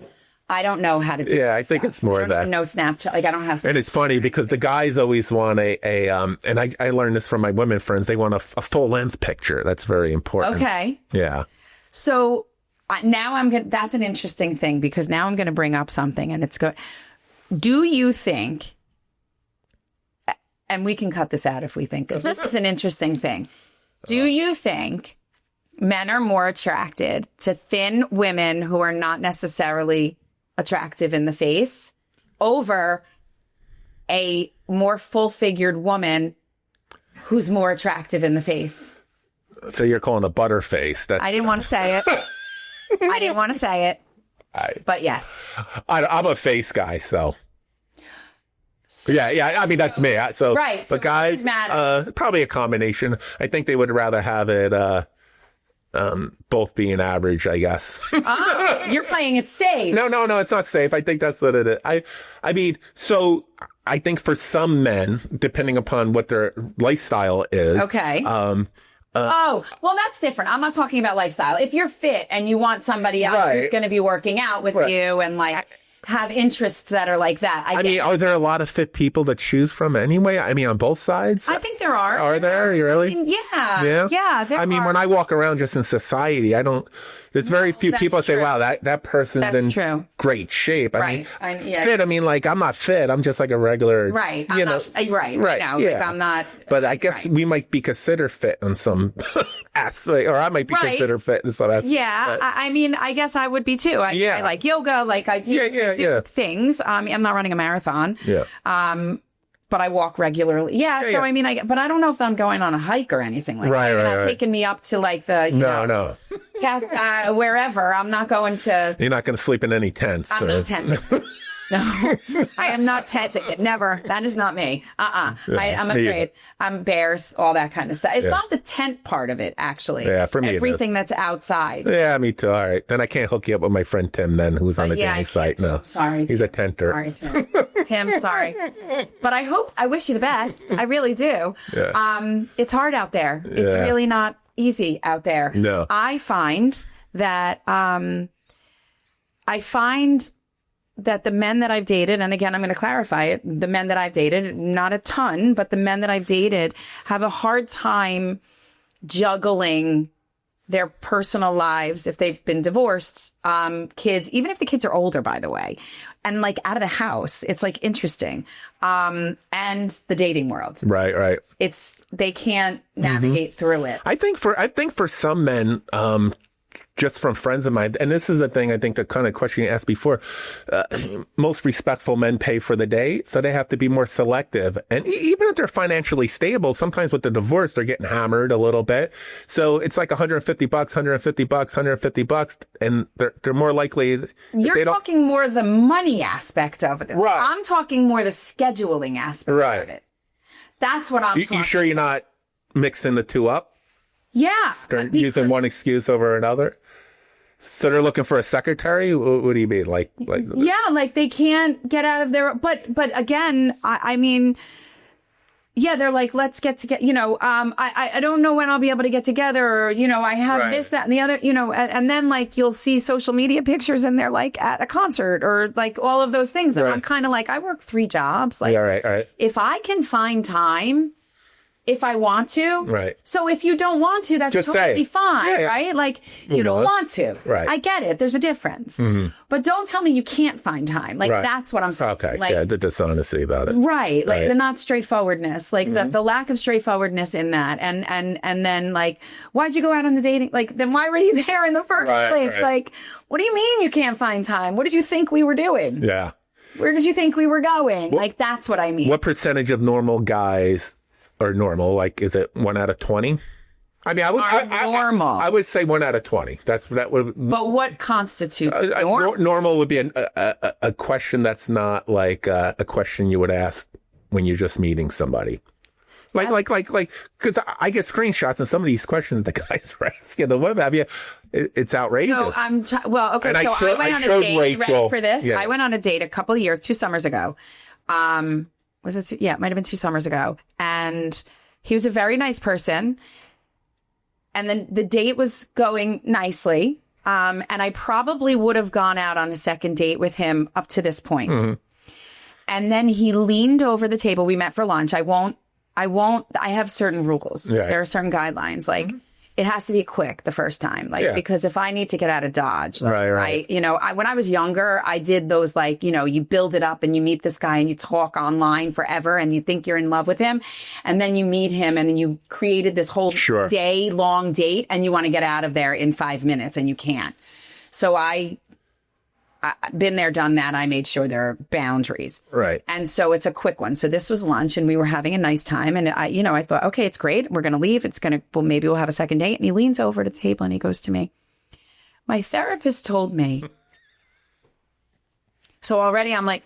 I don't know how to do I think it's more of that. No Snapchat. Like, I don't have Snapchat. And it's funny because the guys always want and I learned this from my women friends, they want a full-length picture. That's very important. Okay. Yeah. So now that's an interesting thing, because now I'm going to bring up something, and it's good. Do you think, and we can cut this out if we think, because this is an interesting thing. Do you think men are more attracted to thin women who are not necessarily attractive in the face over a more full-figured woman who's more attractive in the face? So you're calling a butterface. I didn't want to say it. But yes. I'm a face guy, so. Yeah. I mean, that's me. So, right. But guys, probably a combination. I think they would rather have it both being average, I guess. You're playing it safe. No, it's not safe. I think that's what it is. I mean, so I think for some men, depending upon what their lifestyle is. Okay. Well, that's different. I'm not talking about lifestyle. If you're fit and you want somebody else who's going to be working out with you and like have interests that are like that. I mean, are there a lot of fit people to choose from anyway? I mean, on both sides? I think there are. Are there? You really? I mean, yeah. Yeah, there are. I mean, when I walk around just in society, there's very few people that say, wow, that person's in great shape. I mean, fit, I mean, like, I'm not fit. I'm just like a regular, right. You know. Right. Yeah. Like, I'm not. But I guess we might be considered fit in some aspect, or I might be considered fit in some aspect. Yeah. I mean, I guess I would be too. I like yoga. Like, I do things. I'm not running a marathon. Yeah. But I walk regularly. So I mean, but I don't know if I'm going on a hike or anything like that. You're not taking me up to like the, No. wherever. I'm not going to. You're not going to sleep in any tents. I'm not tenting. No, I am not tenting it. Never. That is not me. Yeah, I'm afraid. I'm bears, all that kind of stuff. It's not the tent part of it, actually. Yeah, for me, everything that's outside. Yeah, me too. All right. Then I can't hook you up with my friend Tim then, who's on the dating site. No. Sorry. He's a tenter. Sorry, Tim. Tim, sorry. But I wish you the best. I really do. Yeah. It's hard out there. It's really not easy out there. No. I find that the men that I've dated, and again, I'm going to clarify it, the men that I've dated, not a ton, but the men that I've dated have a hard time juggling their personal lives if they've been divorced, kids, even if the kids are older, by the way, and like out of the house. It's like interesting. And the dating world. Right. They can't navigate through it. I think for some men, just from friends of mine, and this is the thing, I think the kind of question you asked before, most respectful men pay for the date, so they have to be more selective. And even if they're financially stable, sometimes with the divorce, they're getting hammered a little bit. So it's like $150, and they're more likely. You're talking more the money aspect of it. Right. I'm talking more the scheduling aspect of it. That's what I'm talking. You sure you're not mixing the two up? Yeah. They're using one excuse over another? So they're looking for a secretary? What do you mean? Like they can't get out of their, but again, I mean, yeah, they're like, let's get together, I don't know when I'll be able to get together, or, I have this, that, and the other, and then like, you'll see social media pictures and they're like at a concert or like all of those things. And I'm kind of like, I work 3 jobs. Like, all right. If I can find time, if I want to. Right. So if you don't want to, that's just totally fine, right? Like, you don't want to. Right. I get it. There's a difference. Mm-hmm. But don't tell me you can't find time. Like, that's what I'm saying. Okay. Like, the dishonesty about it. Right. Like, the not straightforwardness. Like, the lack of straightforwardness in that. And then, like, why'd you go out on the dating? Like, then why were you there in the first place? Right. Like, what do you mean you can't find time? What did you think we were doing? Yeah. Where did you think we were going? Like, that's what I mean. What percentage of normal guys are normal? Like, is it 1 out of 20? I mean, normal. I would say 1 out of 20. That would. But what constitutes normal? Normal would be a question that's not like a question you would ask when you're just meeting somebody. Like, because I get screenshots of some of these questions the guys are asking. The what have you? It's outrageous. So okay. And I went on a date. Rachel, ready for this? Yeah. I went on a date a couple of years, 2 summers ago. Was it? Yeah, it might have been 2 summers ago. And he was a very nice person. And then the date was going nicely. And I probably would have gone out on a second date with him up to this point. Mm-hmm. And then he leaned over the table. We met for lunch. I have certain rules. Yeah. There are certain guidelines. Like, it has to be quick the first time. Like, because if I need to get out of Dodge, like, right. When I was younger, I did those, like, you build it up and you meet this guy and you talk online forever and you think you're in love with him. And then you meet him and you created this whole day long date and you want to get out of there in 5 minutes and you can't. So I've been there, done that. I made sure there are boundaries. Right. And so it's a quick one. So this was lunch and we were having a nice time. And I thought, okay, it's great. We're going to leave. Maybe we'll have a second date. And he leans over to the table and he goes to me, my therapist told me. So already I'm like,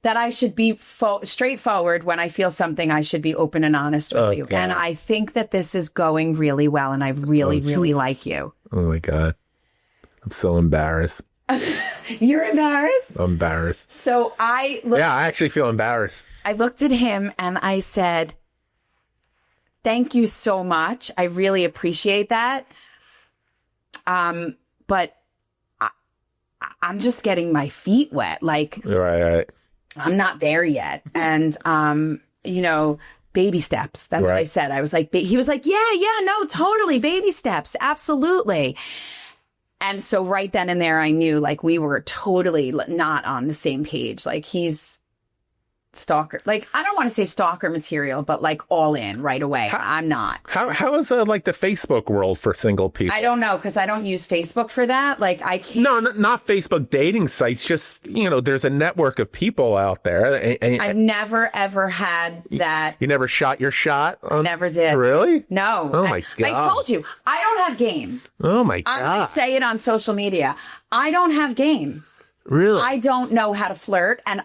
that I should be straightforward when I feel something. I should be open and honest with you. God. And I think that this is going really well. And I really, really like you. Oh my God. I'm so embarrassed. You're embarrassed? I'm embarrassed. So I actually feel embarrassed. I looked at him and I said, thank you so much. I really appreciate that. But I'm just getting my feet wet. Like, right. I'm not there yet. And, baby steps. That's what I said. I was like, he was like, yeah, no, totally. Baby steps. Absolutely. And so right then and there, I knew, like, we were totally not on the same page. Like, he's stalker. Like, I don't want to say stalker material, but like all in right away. I'm not. How is like the Facebook world for single people? I don't know, because I don't use Facebook for that. Like, I can't. No, not Facebook dating sites. Just, there's a network of people out there. I've never, ever had that. You never shot your shot? Never did. Really? No. Oh, my God. I told you, I don't have game. Oh, my God. I'm going to say it on social media. I don't have game. Really? I don't know how to flirt, and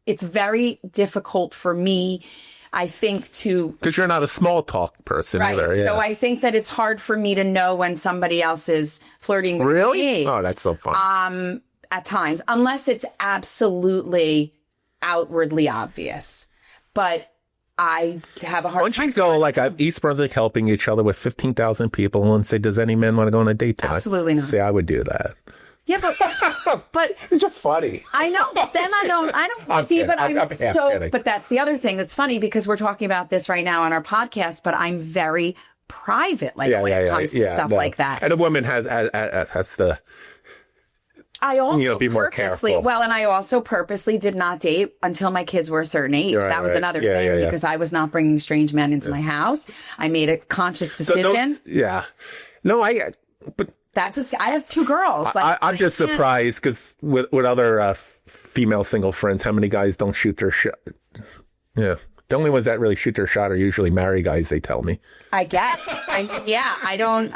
it's very difficult for me, I think, to... Because you're not a small talk person either. Yeah. So I think that it's hard for me to know when somebody else is flirting with me. Oh, that's so fun. At times, unless it's absolutely outwardly obvious. But I have a hard time. Why don't you go like East Brunswick helping each other with 15,000 people and say, does any man want to go on a date tonight? Absolutely not. See, I would do that. Yeah, but It's just funny. I know. Then I don't see, but I'm so, kidding. But that's the other thing that's funny, because we're talking about this right now on our podcast, but I'm very private, when it comes to stuff like that. And a woman has to, I also be more careful. Well, and I also purposely did not date until my kids were a certain age. That was another thing, because I was not bringing strange men into my house. I made a conscious decision. But I have 2 girls. I'm just surprised because with other female single friends, how many guys don't shoot their shot? Yeah. The only ones that really shoot their shot are usually married guys, they tell me. I guess. I don't.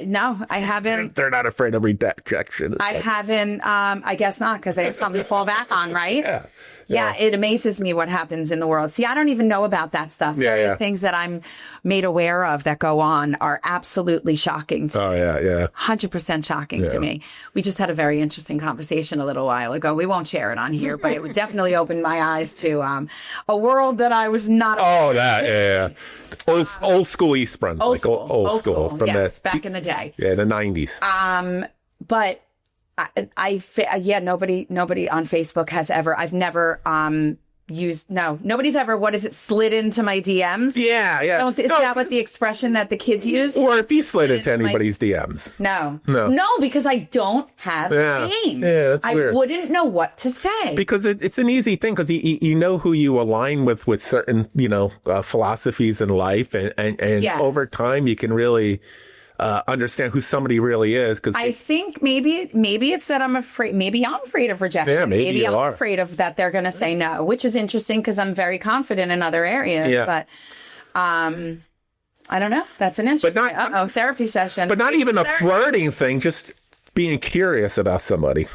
No, I haven't. They're not afraid of rejection. I haven't. I guess not, because they have something to fall back on, right? Yeah, it amazes me what happens in the world. See, I don't even know about that stuff. So the things that I'm made aware of that go on are absolutely shocking to me. 100% shocking to me. We just had a very interesting conversation a little while ago. We won't share it on here, but it would definitely open my eyes to a world that I was not. Old school East Brunswick. Old school. From back in the day. Yeah, the 90s. But nobody on Facebook has ever, I've never, nobody's ever, slid into my DMs? Yeah. Is that what the expression that the kids use? Or if you slid into anybody's DMs. No, because I don't have game. Yeah, that's weird. I wouldn't know what to say. Because it's an easy thing, because you know who you align with certain, philosophies in life. And over time, you can really... understand who somebody really is. Because I think maybe it's that I'm afraid. Maybe I'm afraid of rejection. Yeah, maybe I'm afraid of that they're going to say no, which is interesting because I'm very confident in other areas. Yeah. But I don't know. That's an interesting. Therapy session. But not even a flirting thing. Just being curious about somebody,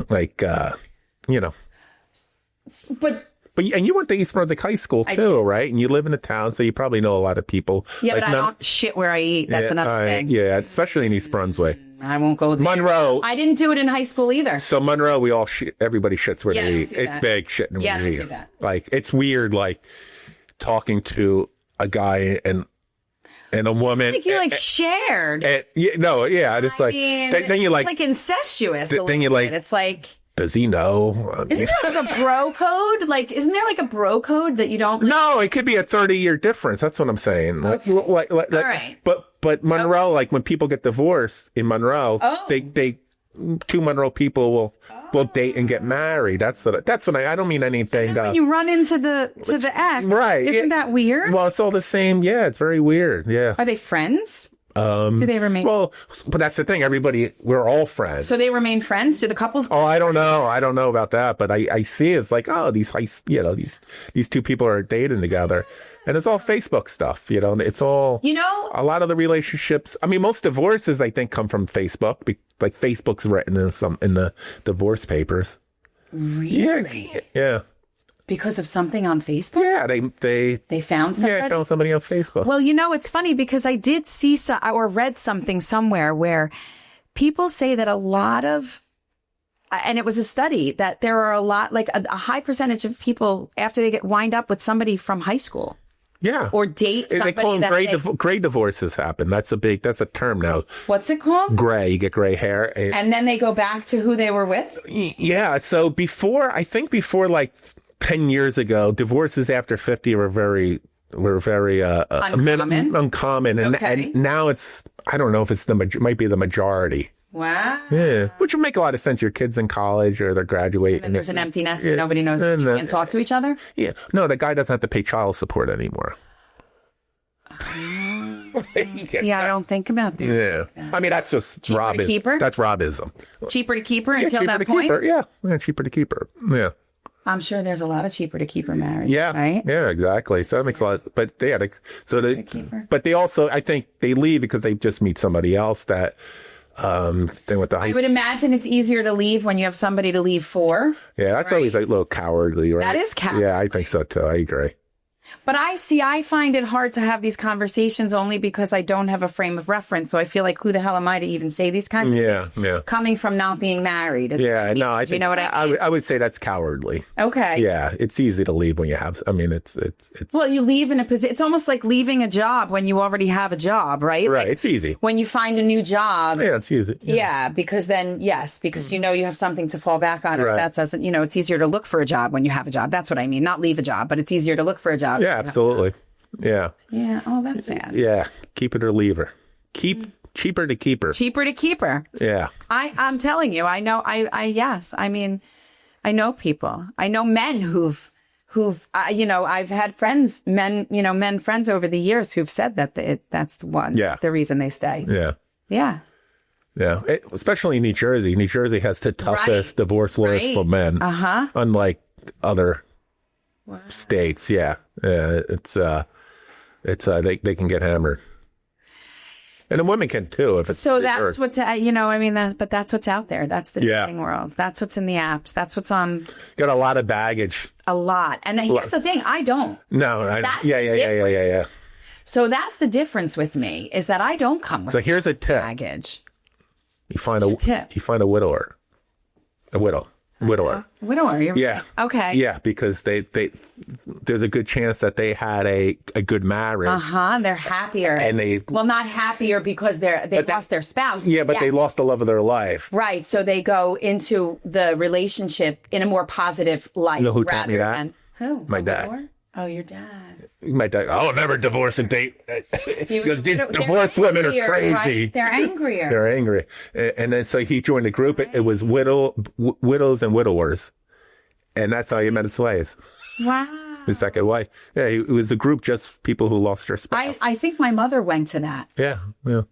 But you went to East Brunswick High School too, right? And you live in a town, so you probably know a lot of people. Yeah, but I don't shit where I eat. That's another thing. Yeah, especially in East Brunswick. I won't go there. Monroe. I didn't do it in high school either. So Monroe, everybody shits where they eat. It's big shitting where they eat. Do that. Like, it's weird, talking to a guy and a woman. Like you shared. Then you it's like incestuous. Then you bit. It's like. Does he know? Isn't there like a bro code? Isn't there like a bro code that you don't? No, it could be a 30-year difference. That's what I'm saying. Okay. All right. But Monroe, when people get divorced in Monroe, they 2 Monroe people will date and get married. That's what I don't mean anything. When you run into the ex, right? Isn't that weird? Well, it's all the same. Yeah, it's very weird. Yeah. Are they friends? Do they remain? Well, but that's the thing. We're all friends. So they remain friends? Do the couples? Oh, I don't know. I don't know about that, but I see it's like, these 2 people are dating together, and it's all Facebook stuff. It's all. A lot of the relationships. I mean, most divorces I think come from Facebook. Like Facebook's written in the divorce papers. Really? Yeah. Because of something on Facebook? Yeah, they found somebody? Yeah, I found somebody on Facebook. Well, it's funny because I did see or read something somewhere where people say that a lot of, and it was a study, that there are a lot, like a high percentage of people after they wind up with somebody from high school. Yeah. Or date somebody. They call them gray divorces happen. That's a term now. What's it called? Gray. You get gray hair. And then they go back to who they were with? Yeah. So before 10 years ago, divorces after 50 were very uncommon. Okay. And now it's, I don't know if might be the majority. Wow. Yeah, which would make a lot of sense. Your kid's in college or they're graduating. And there's an empty nest and nobody knows and you can't talk to each other? Yeah. No, the guy doesn't have to pay child support anymore. Yeah, I don't think about that. Yeah. I mean, that's just Cheaper to keep her? That's Robism. Cheaper to keep her until cheaper that to point? keep her. Yeah, cheaper to keep her. Yeah. I'm sure there's a lot of cheaper to keep her married. Yeah. Right? Yeah, exactly. So that makes a lot of, but yeah, but they also, I think they leave because they just meet somebody else that, they went to high I school. would imagine it's easier to leave when you have somebody to leave for. Yeah, that's always a little cowardly, right? That is cowardly. Yeah, I think so too. I agree. But I find it hard to have these conversations only because I don't have a frame of reference. So I feel like, who the hell am I to even say these kinds of things? Yeah. Coming from not being married. No, I think, you know what I mean? I would say that's cowardly. Okay. Yeah, it's easy to leave when you have, I mean, it's. Well, you leave in a position, it's almost like leaving a job when you already have a job, right? Right, Like, it's easy. when you find a new job. Yeah, it's easy. Yeah, because then, because you know you have something to fall back on. Right. That doesn't, it's easier to look for a job when you have a job. That's what I mean. Not leave a job, but it's easier to look for a job. Yeah, absolutely. Yeah. Yeah. Oh, that's sad. Yeah. Keep it or leave her. Cheaper to keep her. Cheaper to keep her. Yeah. I'm telling you, I know, yes. I mean, I know people. I know men who've, I've had friends, men friends over the years who've said that that's the one. Yeah. The reason they stay. Yeah. Yeah. Yeah. Especially New Jersey. New Jersey has the toughest divorce laws for men. Unlike other states. Yeah. They can get hammered. And the women can too. If it's so that's what's, but that's what's out there. That's the dating world. That's what's in the apps. That's what's on. Got a lot of baggage. A lot. And here's the thing. I don't. No. Yeah. So that's the difference with me is that I don't come with here's a tip. baggage. You find a widower. A widower. Widower. Yeah. Okay. Yeah, because there's a good chance that they had a good marriage. They're happier. And not happier because they lost their spouse. Yeah, but they lost the love of their life. Right. So they go into the relationship in a more positive light. You know who taught me that? Who? My dad. Widower? Oh, your dad. My dad. I'll never divorce and date. Because divorced women are crazy. Right? They're angrier. They're angry. And then so he joined the group. It was widows and widowers. And that's how he met his wife. Wow. His second wife. Yeah, it was a group just people who lost their spouse. I think my mother went to that. Yeah.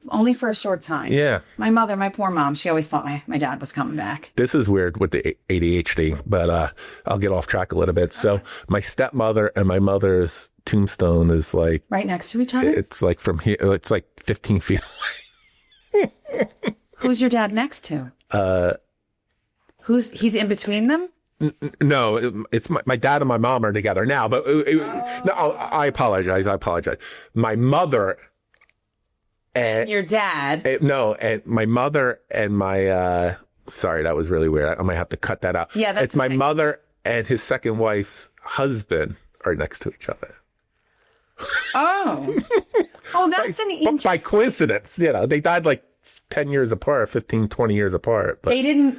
Only for a short time. Yeah. My poor mom, she always thought my dad was coming back. This is weird with the ADHD, but I'll get off track a little bit. So my stepmother and my mother's tombstone is like... right next to each other? It's like from here, it's like 15 feet away. Who's your dad next to? He's in between them? No, it's my dad and my mom are together now, but no, I apologize. My mother and your dad. And my mother and my, sorry, that was really weird. I might have to cut that out. Yeah, that's it's my mother and his second wife's husband are next to each other. Oh, that's an interesting. By coincidence, they died like 10 years apart, 15, 20 years apart. But they didn't.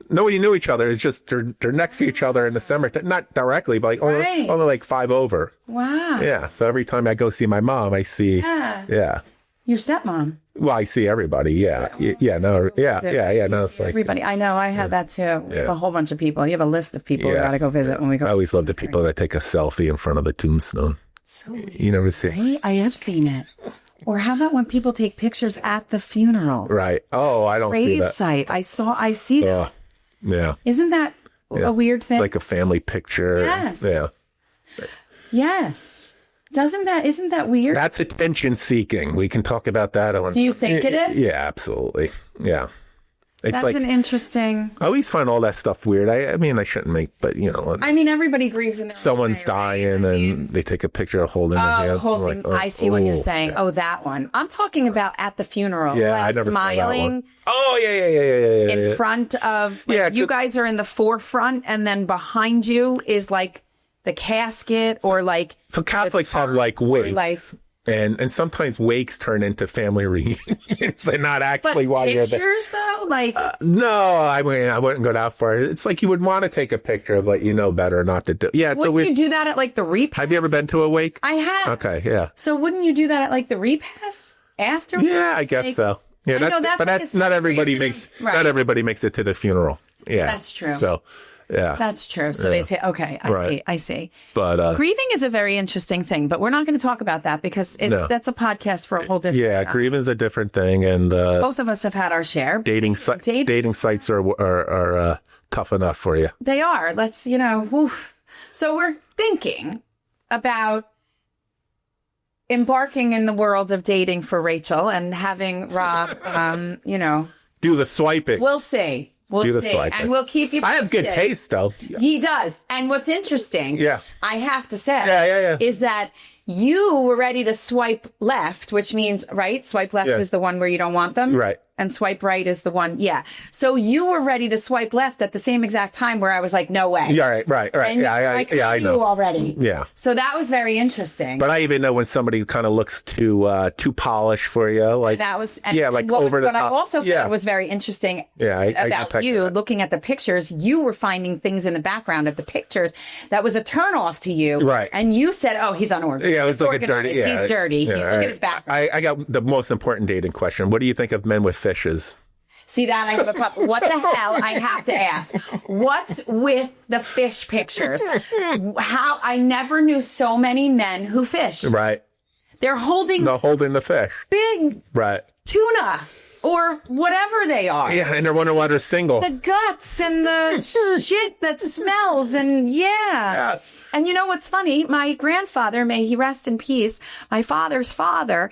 Nobody knew each other. It's just they're next to each other in the cemetery. Not directly, but like only like 5 over. Wow. Yeah. So every time I go see my mom, I see. Yeah. Your stepmom. Well, I see everybody. Yeah. No. It's like everybody. I know. I had that too. A whole bunch of people. You have a list of people we got to go visit when we go. I always love the people that take a selfie in front of the tombstone. So you never see. I have seen it. Or how about when people take pictures at the funeral? Right. Oh, I don't see that. Gravesite. I see that. Yeah. Isn't that a weird thing? Like a family picture. Yes. Yeah. Yes. Isn't that weird? That's attention seeking. We can talk about that. Do you think it is? Yeah, absolutely. Yeah. It's That's an interesting. I always find all that stuff weird. I mean, I shouldn't make, but I mean, everybody grieves in their someone's dying and they take a picture of holding their hand. Holding. I see what you're saying. Yeah. Oh, that one. I'm talking about at the funeral. Yeah, I never smiling. Saw that one. Oh, yeah. In front of, you guys are in the forefront, and then behind you is like the casket or like. So Catholics have like wakes. And sometimes wakes turn into family reunions and not actually while you're there. Pictures though? Like no, I mean I wouldn't go that far. It's like you would want to take a picture, but better not to do. Yeah, wouldn't you do that at like the repast? Have you ever been to a wake? I have. Okay, yeah. So wouldn't you do that at like the repast afterwards? Yeah, I guess so. Yeah, I know but that's not everybody makes. Right. Not everybody makes it to the funeral. Yeah, that's true. So, yeah, that's true. So they say, okay, I see. But grieving is a very interesting thing, but we're not going to talk about that because that's a podcast for a whole different. Yeah, grieving is a different thing, and both of us have had our share. Dating sites are tough enough for you. They are. Let's woof. So we're thinking about embarking in the world of dating for Rachel and having Rob, do the swiping. We'll see. We'll see. And we'll keep you posted. I have good taste, though. He does. And what's interesting, I have to say, is that you were ready to swipe left, which means, right? Swipe left is the one where you don't want them. Right. And swipe right is the one. Yeah. So you were ready to swipe left at the same exact time where I was like, no way. Yeah, right. And I know already. Yeah. So that was very interesting. But I even know when somebody kind of looks too polished for you, like that was like over the top. But I also thought was very interesting about you looking at the pictures. You were finding things in the background of the pictures that was a turnoff to you, right? And you said, "Oh, he's unorganized. Yeah, it was like a dirty. Yeah, he's dirty. He's look at his background." I got the most important dating question. What do you think of men with fishes? See that? I have a problem. What the hell? I have to ask. What's with the fish pictures? How I never knew so many men who fish. Right. They're holding the fish. Big tuna or whatever they are. Yeah, and they're wondering why they're single. The guts and the shit that smells and yeah. And you know what's funny? My grandfather, may he rest in peace, my father's father,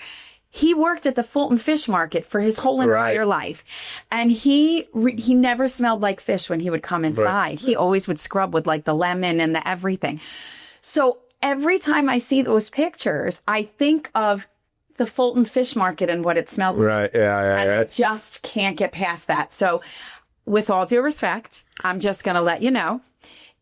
he worked at the Fulton Fish Market for his whole entire life. And he never smelled like fish when he would come inside. Right. He always would scrub with like the lemon and the everything. So every time I see those pictures, I think of the Fulton Fish Market and what it smelled like. Right, yeah. I just can't get past that. So with all due respect, I'm just going to let you know,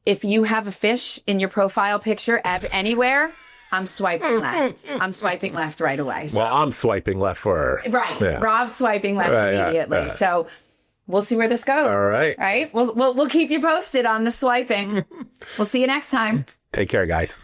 if you have a fish in your profile picture anywhere, I'm swiping left. I'm swiping left right away. So. Well, I'm swiping left for her. Right. Yeah. Rob's swiping left immediately. Yeah. So we'll see where this goes. All right. Right. We'll keep you posted on the swiping. We'll see you next time. Take care, guys.